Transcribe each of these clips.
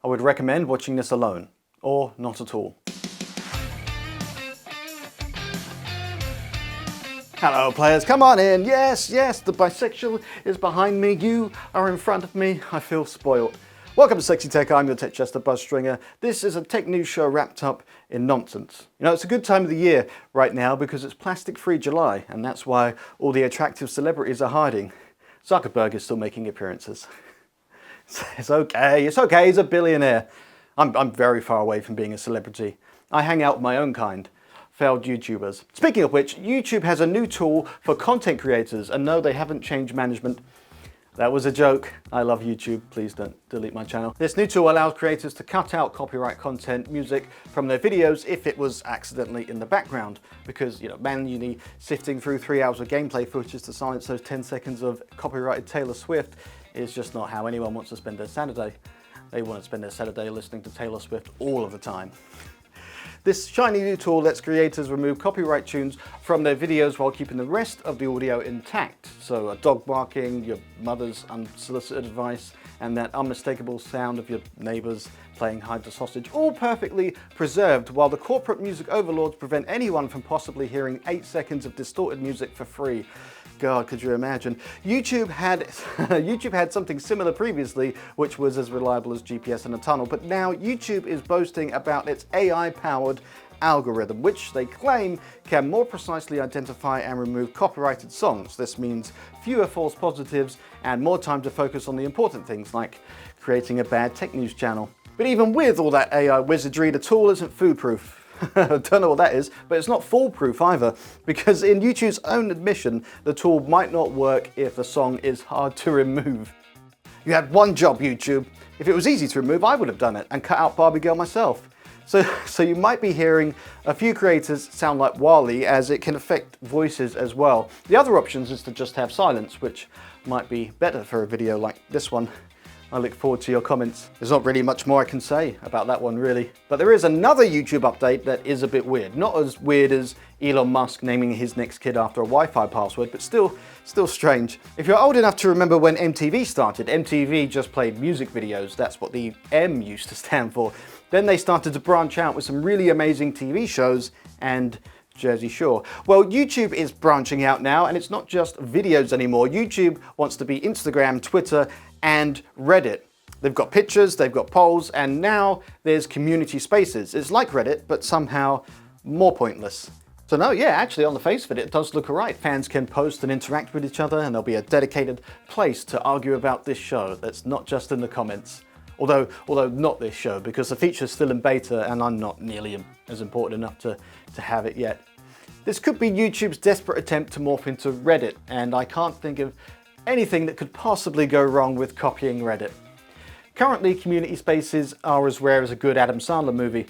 I would recommend watching this alone, or not at all. Hello players, come on in. Yes, yes, the bisexual is behind me. You are in front of me. I feel spoiled. Welcome to Sexy Tech. I'm your tech jester, Buzz Stringer. This is a tech news show wrapped up in nonsense. You know, it's a good time of the year right now because it's Plastic-Free July, and that's why all the attractive celebrities are hiding. Zuckerberg is still making appearances. It's okay, he's a billionaire. I'm very far away from being a celebrity. I hang out with my own kind. Failed YouTubers. Speaking of which, YouTube has a new tool for content creators, and no, they haven't changed management. That was a joke. I love YouTube. Please don't delete my channel. This new tool allows creators to cut out copyright content, music from their videos if it was accidentally in the background. Because, you know, manually sifting through 3 hours of gameplay footage to silence those 10 seconds of copyrighted Taylor Swift is just not how anyone wants to spend their Saturday. They want to spend their Saturday listening to Taylor Swift all of the time. This shiny new tool lets creators remove copyright tunes from their videos while keeping the rest of the audio intact. So a dog barking, your mother's unsolicited advice, and that unmistakable sound of your neighbours playing hide the sausage, all perfectly preserved, while the corporate music overlords prevent anyone from possibly hearing 8 seconds of distorted music for free. God, could you imagine? YouTube had something similar previously, which was as reliable as GPS in a tunnel, but now YouTube is boasting about its AI-powered algorithm, which they claim can more precisely identify and remove copyrighted songs. This means fewer false positives and more time to focus on the important things, like creating a bad tech news channel. But even with all that AI wizardry, the tool isn't foolproof. I don't know what that is, but it's not foolproof either, because in YouTube's own admission, the tool might not work if the song is hard to remove. You had one job, YouTube. If it was easy to remove, I would have done it and cut out Barbie Girl myself. So you might be hearing a few creators sound like Wall-E, as it can affect voices as well. The other options is to just have silence, which might be better for a video like this one. I look forward to your comments. There's not really much more I can say about that one, really. But there is another YouTube update that is a bit weird. Not as weird as Elon Musk naming his next kid after a Wi-Fi password, but still strange. If you're old enough to remember when MTV started, MTV just played music videos. That's what the M used to stand for. Then they started to branch out with some really amazing TV shows and Jersey Shore. Well, YouTube is branching out now, and it's not just videos anymore. YouTube wants to be Instagram, Twitter, and Reddit. They've got pictures, they've got polls, and now there's community spaces. It's like Reddit, but somehow more pointless. So no, yeah, actually on the face of it, it does look alright. Fans can post and interact with each other, and there'll be a dedicated place to argue about this show that's not just in the comments. Although not this show, because the feature's still in beta and I'm not nearly as important enough to have it yet. This could be YouTube's desperate attempt to morph into Reddit, and I can't think of anything that could possibly go wrong with copying Reddit. Currently, community spaces are as rare as a good Adam Sandler movie,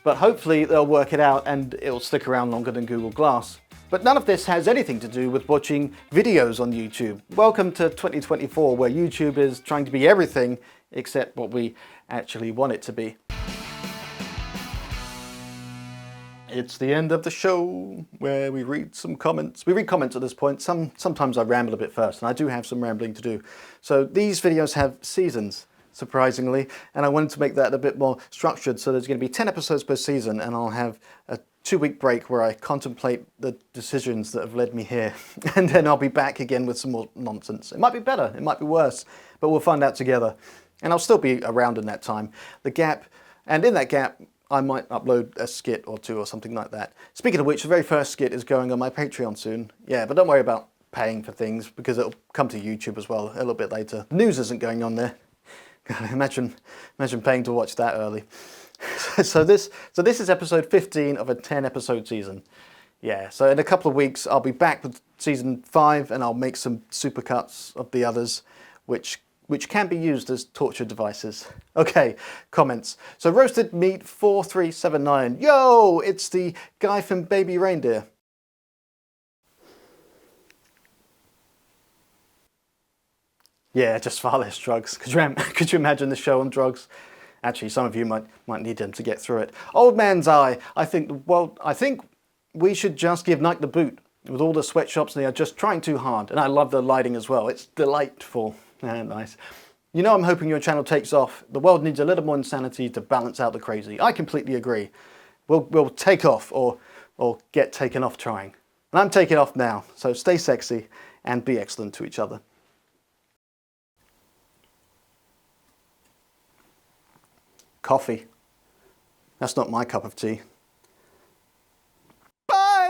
but hopefully they'll work it out and it'll stick around longer than Google Glass. But none of this has anything to do with watching videos on YouTube. Welcome to 2024, where YouTube is trying to be everything except what we actually want it to be. It's the end of the show where we read some comments. We read comments at this point. Sometimes I ramble a bit first, and I do have some rambling to do. So these videos have seasons, surprisingly, and I wanted to make that a bit more structured. So there's going to be 10 episodes per season, and I'll have a 2-week break where I contemplate the decisions that have led me here. And then I'll be back again with some more nonsense. It might be better, it might be worse, but we'll find out together. And I'll still be around in that time. In that gap, I might upload a skit or two or something like that. Speaking of which, the very first skit is going on my Patreon soon. Yeah, but don't worry about paying for things, because it'll come to YouTube as well a little bit later. News isn't going on there. Imagine paying to watch that early. So this is episode 15 of a 10-episode season. Yeah, so in a couple of weeks I'll be back with season 5, and I'll make some supercuts of the others, which can be used as torture devices. Okay, comments. So Roasted Meat 4379. Yo, it's the guy from Baby Reindeer. Yeah, just far less drugs. Could you imagine the show on drugs? Actually, some of you might need him to get through it. Old Man's Eye. I think we should just give Nike the boot. With all the sweatshops, they are just trying too hard. And I love the lighting as well. It's delightful. Nice. You know I'm hoping your channel takes off. The world needs a little more insanity to balance out the crazy. I completely agree. We'll take off or get taken off trying. And I'm taking off now, so stay sexy and be excellent to each other. Coffee. That's not my cup of tea.